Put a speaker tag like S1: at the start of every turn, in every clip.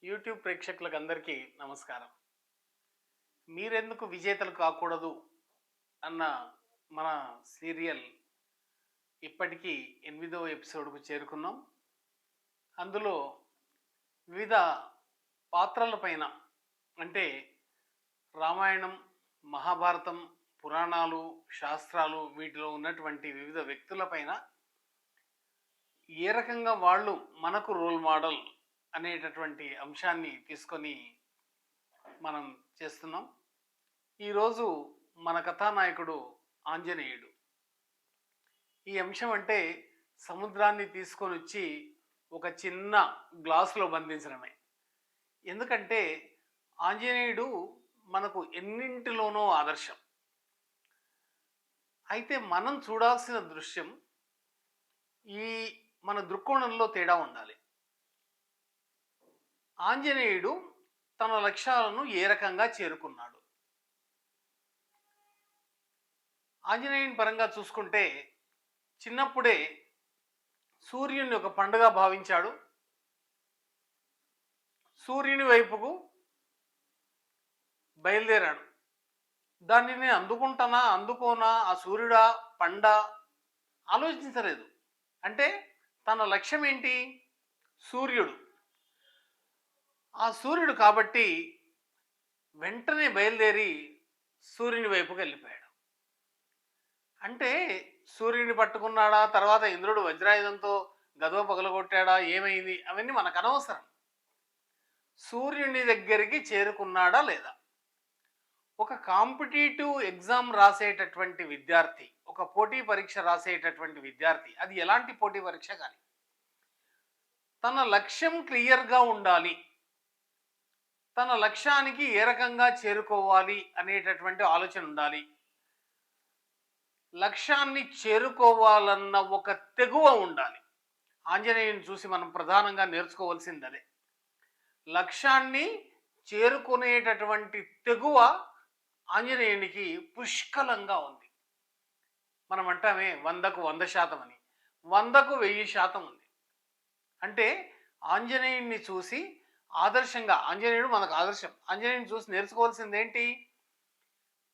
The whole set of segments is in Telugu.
S1: యూట్యూబ్ ప్రేక్షకులకు అందరికీ నమస్కారం. మీరెందుకు విజేతలు కాకూడదు అన్న మన సీరియల్ ఇప్పటికీ 8వ ఎపిసోడ్కు చేరుకున్నాం. అందులో వివిధ పాత్రలపైన అంటే రామాయణం, మహాభారతం, పురాణాలు, శాస్త్రాలు వీటిలో ఉన్నటువంటి వివిధ వ్యక్తులపైన ఏ రకంగా వాళ్ళు మనకు రోల్ మోడల్ అనేటటువంటి అంశాన్ని తీసుకొని మనం చేస్తున్నాం. ఈరోజు మన కథానాయకుడు ఆంజనేయుడు. ఈ అంశం అంటే సముద్రాన్ని తీసుకొని వచ్చి ఒక చిన్న గ్లాసులో బంధించడమే. ఎందుకంటే ఆంజనేయుడు మనకు ఎన్నింటిలోనో ఆదర్శం. అయితే మనం చూడాల్సిన దృశ్యం ఈ మన దృక్కోణంలో తేడా ఉండాలి. ఆంజనేయుడు తన లక్ష్యాలను ఏ రకంగా చేరుకున్నాడు? ఆంజనేయుని పరంగా చూసుకుంటే చిన్నప్పుడే సూర్యుని ఒక పండుగ భావించాడు. సూర్యుని వైపుకు బయలుదేరాడు. దాన్ని నేను అందుకుంటానా అందుకోనా, ఆ సూర్యుడా పండ ఆలోచించలేదు. అంటే తన లక్ష్యం ఏంటి? సూర్యుడు. ఆ సూర్యుడు కాబట్టి వెంటనే బయలుదేరి సూర్యుని వైపుకి వెళ్ళిపోయాడు. అంటే సూర్యుని పట్టుకున్నాడా, తర్వాత ఇంద్రుడు వజ్రాయుధంతో గదవ పగలగొట్టాడా, ఏమైంది అవన్నీ మనకు అనవసరం. సూర్యుని దగ్గరికి చేరుకున్నాడా లేదా? ఒక కాంపిటేటివ్ ఎగ్జామ్ రాసేటటువంటి విద్యార్థి, ఒక పోటీ పరీక్ష రాసేటటువంటి విద్యార్థి, అది ఎలాంటి పోటీ పరీక్ష కానీ తన లక్ష్యం క్లియర్గా ఉండాలి. తన లక్ష్యానికి ఏ రకంగా చేరుకోవాలి అనేటటువంటి ఆలోచన ఉండాలి. లక్ష్యాన్ని చేరుకోవాలన్న ఒక తెగువ ఉండాలి. ఆంజనేయుని చూసి మనం ప్రధానంగా నేర్చుకోవాల్సింది అదే. లక్ష్యాన్ని చేరుకునేటటువంటి తెగువ ఆంజనేయునికి పుష్కలంగా ఉంది. మనం అంటామే 100కు 100% అని, 100కు 1000% ఉంది. అంటే ఆంజనేయుడిని చూసి ఆదర్శంగా, ఆంజనేయుడు మనకు ఆదర్శం. ఆంజనేయుడిని చూసి నేర్చుకోవాల్సింది ఏంటి?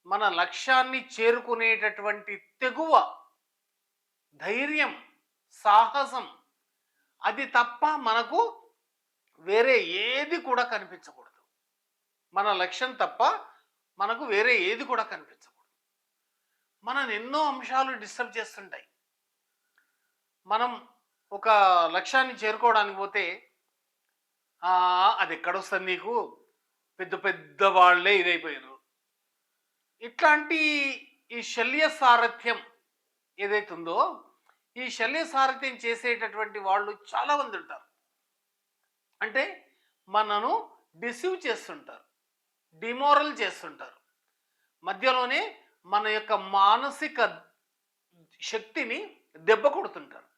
S1: మన లక్ష్యాన్ని చేరుకునేటటువంటి తెగువ, ధైర్యం, సాహసం. అది తప్ప మనకు వేరే ఏది కూడా కనిపించకూడదు. మన లక్ష్యం తప్ప మనకు వేరే ఏది కూడా కనిపించకూడదు. మనం ఎన్నో అంశాలు డిస్టర్బ్ చేస్తుంటాయి. మనం ఒక లక్ష్యాన్ని చేరుకోవడానికి పోతే అది ఎక్కడొస్తుంది నీకు, పెద్ద పెద్ద వాళ్ళే ఇదైపోయారు. ఇట్లాంటి ఈ శల్య సారథ్యం ఏదైతుందో, ఈ శల్య సారథ్యం చేసేటటువంటి వాళ్ళు చాలామంది ఉంటారు. అంటే మనను డిసీవ్ చేస్తుంటారు, డిమోరల్ చేస్తుంటారు. మధ్యలోనే మన యొక్క మానసిక శక్తిని దెబ్బ కొడుతుంటారు.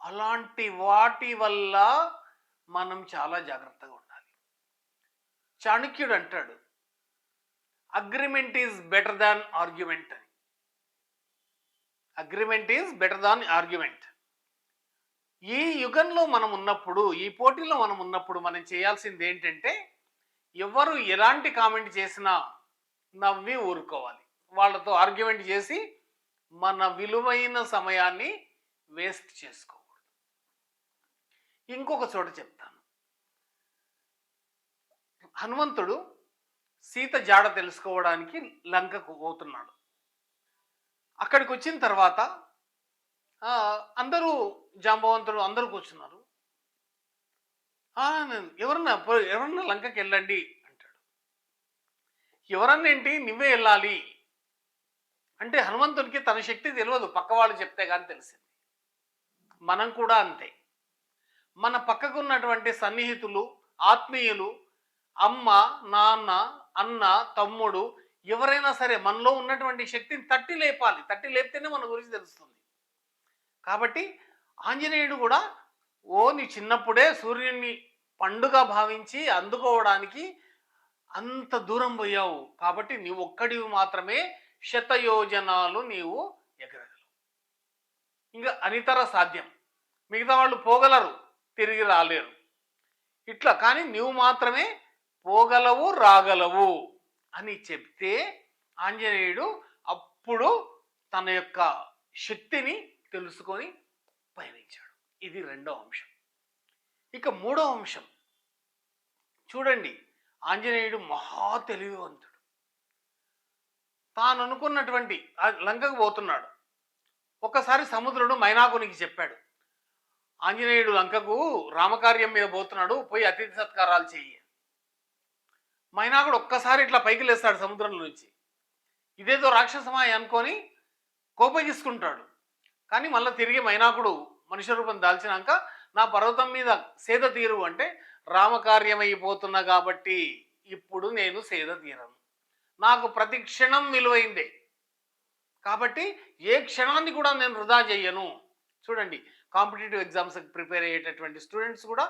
S1: అలాంటి వాటి వల్ల మనం చాలా జాగ్రత్తగా ఉండాలి. చాణక్యుడు అంటాడు, agreement is better than argument అని. Agreement is better than argument. ఈ యుగంలో మనం ఉన్నప్పుడు, ఈ పోటీలో మనం ఉన్నప్పుడు మనం చేయాల్సింది ఏంటంటే, ఎవరు ఎలాంటి కామెంట్ చేసినా నవ్వి ఊరుకోవాలి. వాళ్ళతో ఆర్గ్యుమెంట్ చేసి మన విలువైన సమయాన్ని వేస్ట్ చేసుకోకూడదు. ఇంకొక చోట చెప్తాను. హనుమంతుడు సీత జాడ తెలుసుకోవడానికి లంకకు పోతున్నాడు. అక్కడికి వచ్చిన తర్వాత అందరూ, జాంబవంతుడు అందరూ కూర్చున్నారు. ఎవరన్నా లంకకి వెళ్ళండి అంటాడు. ఎవరన్నా ఏంటి, నువ్వే వెళ్ళాలి అంటే హనుమంతుడికి తన శక్తి తెలియదు, పక్క వాళ్ళు చెప్తే కానీ తెలిసింది. మనం కూడా అంతే. మన పక్కకు ఉన్నటువంటి సన్నిహితులు, ఆత్మీయులు, అమ్మ, నాన్న, అన్న, తమ్ముడు, ఎవరైనా సరే మనలో ఉన్నటువంటి శక్తిని తట్టి లేపాలి. తట్టి లేపితేనే మన గురించి తెలుస్తుంది. కాబట్టి ఆంజనేయుడు కూడా నీ చిన్నప్పుడే సూర్యుడిని పండుగ భావించి అందుకోవడానికి అంత దూరం పోయావు. కాబట్టి నీవు ఒక్కడివి మాత్రమే శతయోజనాలు నీవు ఎగరగలవు. ఇంకా అనితర సాధ్యం. మిగతా వాళ్ళు పోగలరు, తిరిగి రాలేరు. ఇట్లా కానీ నువ్వు మాత్రమే పోగలవు రాగలవు అని చెప్తే ఆంజనేయుడు అప్పుడు తన యొక్క శక్తిని తెలుసుకొని పయనించాడు. ఇది రెండో అంశం. ఇక మూడో అంశం చూడండి. ఆంజనేయుడు మహా తెలివివంతుడు. తాను అనుకున్నటువంటి లంకకు పోతున్నాడు. ఒక్కసారి సముద్రుడు మైనాకునికి చెప్పాడు, ఆంజనేయుడు లంకకు రామకార్యం మీద పోతున్నాడు, పోయి అతిథి సత్కారాలు చెయ్యి. మైనాకుడు ఒక్కసారి ఇట్లా పైకి లేస్తాడు సముద్రం నుంచి. ఇదేదో రాక్షసమాయ అనుకొని కోపగించుకుంటాడు. కానీ మళ్ళీ తిరిగి మైనాకుడు మనుష్య రూపం దాల్చినాక నా పర్వతం మీద సేద తీరు అంటే రామకార్యమైపోతున్నా కాబట్టి ఇప్పుడు నేను సేద తీరను, నాకు ప్రతి క్షణం విలువైందే కాబట్టి ఏ క్షణాన్ని కూడా నేను వృధా చెయ్యను. చూడండి, కాంపిటేటివ్ ఎగ్జామ్స్కి ప్రిపేర్ అయ్యేటటువంటి స్టూడెంట్స్ కూడా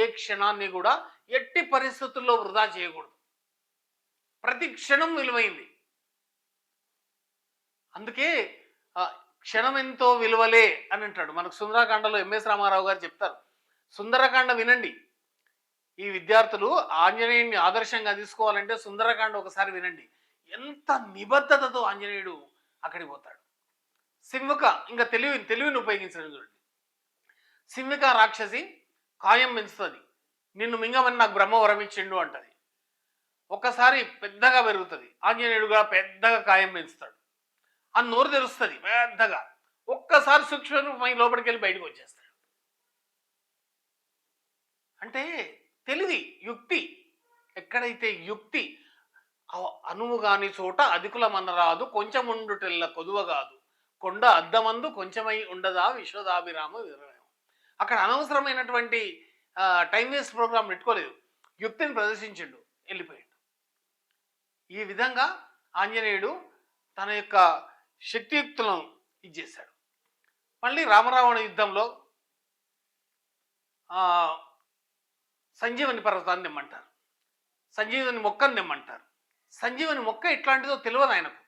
S1: ఏ క్షణాన్ని కూడా ఎట్టి పరిస్థితుల్లో వృధా చేయకూడదు. ప్రతి క్షణం విలువైంది. అందుకే క్షణం ఎంతో విలువలే అని అంటాడు. మనకు సుందరకాండలో ఎంఎస్ రామారావు గారు చెప్తారు. సుందరకాండ వినండి. ఈ విద్యార్థులు ఆంజనేయుడిని ఆదర్శంగా తీసుకోవాలంటే సుందరకాండ ఒకసారి వినండి. ఎంత నిబద్ధతతో ఆంజనేయుడు అక్కడికి పోతాడు. సింహక ఇంకా తెలివిని ఉపయోగించడం చూడండి. సింహిక రాక్షసి కాయం పెంచుతుంది. నిన్ను మింగమని నాకు బ్రహ్మ వరమిచ్చిండు అంటది. ఒక్కసారి పెద్దగా పెరుగుతుంది. ఆంజనేయుడు కూడా పెద్దగా కాయం పెంచుతాడు. ఆ నోరు తెరుస్తుంది పెద్దగా. ఒక్కసారి సూక్ష్మ రూపమై లోపలికి వెళ్ళి బయటకు వచ్చేస్తాడు. అంటే తెలివి, యుక్తి. ఎక్కడైతే యుక్తి అనువు కాని చోట అధికులమన్నరాదు, కొంచెం ఉండుటెల్ల కొదువగాదు, కొండ అద్దమందు కొంచెమై ఉండదా విశ్వదాభిరామ విరమయం. అక్కడ అనవసరమైనటువంటి టైం వేస్ట్ ప్రోగ్రాం పెట్టుకోలేదు. యుక్తిని ప్రదర్శించిండు, వెళ్ళిపోయాడు. ఈ విధంగా ఆంజనేయుడు తన యొక్క శక్తియుక్తులను ఇచ్చేశాడు. మళ్ళీ రామరావణ యుద్ధంలో సంజీవని పర్వతాన్ని తెమ్మంటారు, సంజీవని మొక్కను తెమ్మంటారు. సంజీవని మొక్క ఎట్లాంటిదో తెలియదు ఆయనకు.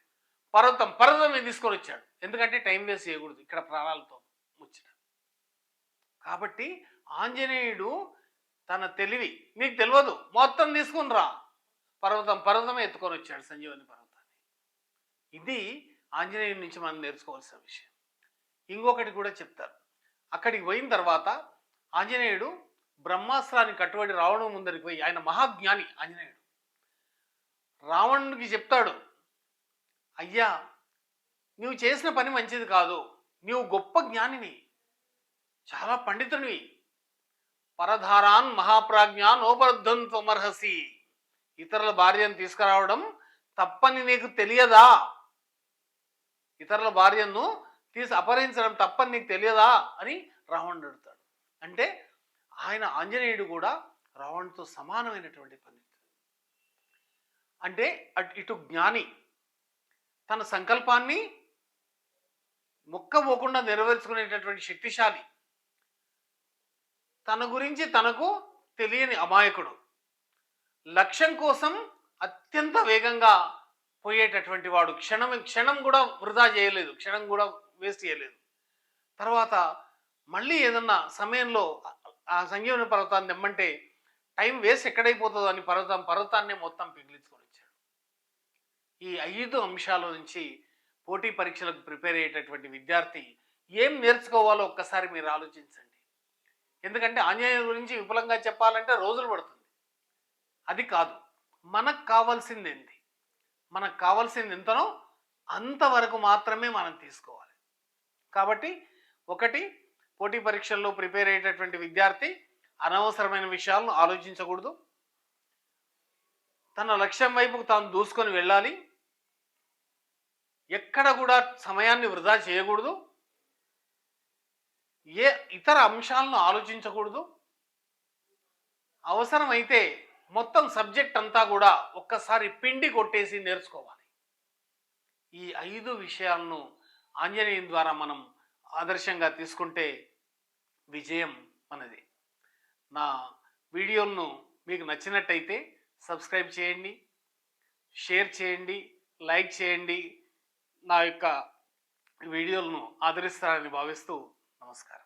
S1: పర్వతం మీద తీసుకొని వచ్చాడు. ఎందుకంటే టైం వేస్ట్ చేయకూడదు, ఇక్కడ ప్రాణాలతో ముచ్చట. కాబట్టి ఆంజనేయుడు తన తెలివి, నీకు తెలియదు మొత్తం తీసుకుని రా, పర్వతమే ఎత్తుకొని వచ్చాడు సంజీవని పర్వతాన్ని. ఇది ఆంజనేయుడి నుంచి మనం నేర్చుకోవాల్సిన విషయం. ఇంకొకటి కూడా చెప్తారు. అక్కడికి పోయిన తర్వాత ఆంజనేయుడు బ్రహ్మాస్త్రాన్ని కట్టుబడి రావణం ముందరికి పోయి, ఆయన మహాజ్ఞాని ఆంజనేయుడు, రావణుడికి చెప్తాడు, అయ్యా నువ్వు చేసిన పని మంచిది కాదు, నువ్వు గొప్ప జ్ఞానివి, చాలా పండితునివి, పరధారాన్ మహాప్రాజ్ఞాన్ ఓపరుద్ధం త్వమర్హసి, ఇతరుల భార్యను తీసుకురావడం తప్పని నీకు తెలియదా, ఇతరుల భార్యను అపహరించడం తప్పని నీకు తెలియదా అని రావణుడు అడుగుతాడు. అంటే ఆయన ఆంజనేయుడు కూడా రావణుడితో సమానమైనటువంటి పండితుడు. అంటే ఇటు జ్ఞాని, తన సంకల్పాన్ని మొక్కపోకుండా నెరవేర్చుకునేటటువంటి శక్తిశాలి, తన గురించి తనకు తెలియని అమాయకుడు, లక్ష్యం కోసం అత్యంత వేగంగా పోయేటటువంటి వాడు, క్షణం కూడా వృధా చేయలేదు, క్షణం కూడా వేస్ట్ చేయలేదు. తర్వాత మళ్ళీ ఏదన్నా సమయంలో ఆ సంజీవని పర్వతాన్ని తెమ్మంటే టైం వేస్ట్ ఎక్కడైపోతుందో అని పర్వతాన్ని మొత్తం పిగిలించుకొని వచ్చాడు. ఈ 5 అంశాల నుంచి పోటీ పరీక్షలకు ప్రిపేర్ అయ్యేటటువంటి విద్యార్థి ఏం నేర్చుకోవాలో ఒక్కసారి మీరు ఆలోచించండి. ఎందుకంటే ఆంజనేయుడి గురించి విపులంగా చెప్పాలంటే రోజులు పడుతుంది. అది కాదు, మనకు కావాల్సింది ఏంటి, మనకు కావాల్సింది ఎంతనో అంతవరకు మాత్రమే మనం తీసుకోవాలి. కాబట్టి ఒకటి, పోటీ పరీక్షల్లో ప్రిపేర్ అయ్యేటటువంటి విద్యార్థి అనవసరమైన విషయాలను ఆలోచించకూడదు, తన లక్ష్యం వైపుకు తాను దూసుకొని వెళ్ళాలి, ఎక్కడ కూడా సమయాన్ని వృధా చేయకూడదు, ఏ ఇతర అంశాలను ఆలోచించకూడదు, అవసరమైతే మొత్తం సబ్జెక్ట్ అంతా కూడా ఒక్కసారి పిండి కొట్టేసి నేర్చుకోవాలి. ఈ 5 విషయాలను ఆంజనేయుని ద్వారా మనం ఆదర్శంగా తీసుకుంటే విజయం మనది. నా వీడియోలను మీకు నచ్చినట్టయితే సబ్స్క్రైబ్ చేయండి, షేర్ చేయండి, లైక్ చేయండి. నా యొక్క వీడియోలను ఆదరిస్తారని భావిస్తూ నమస్కారం.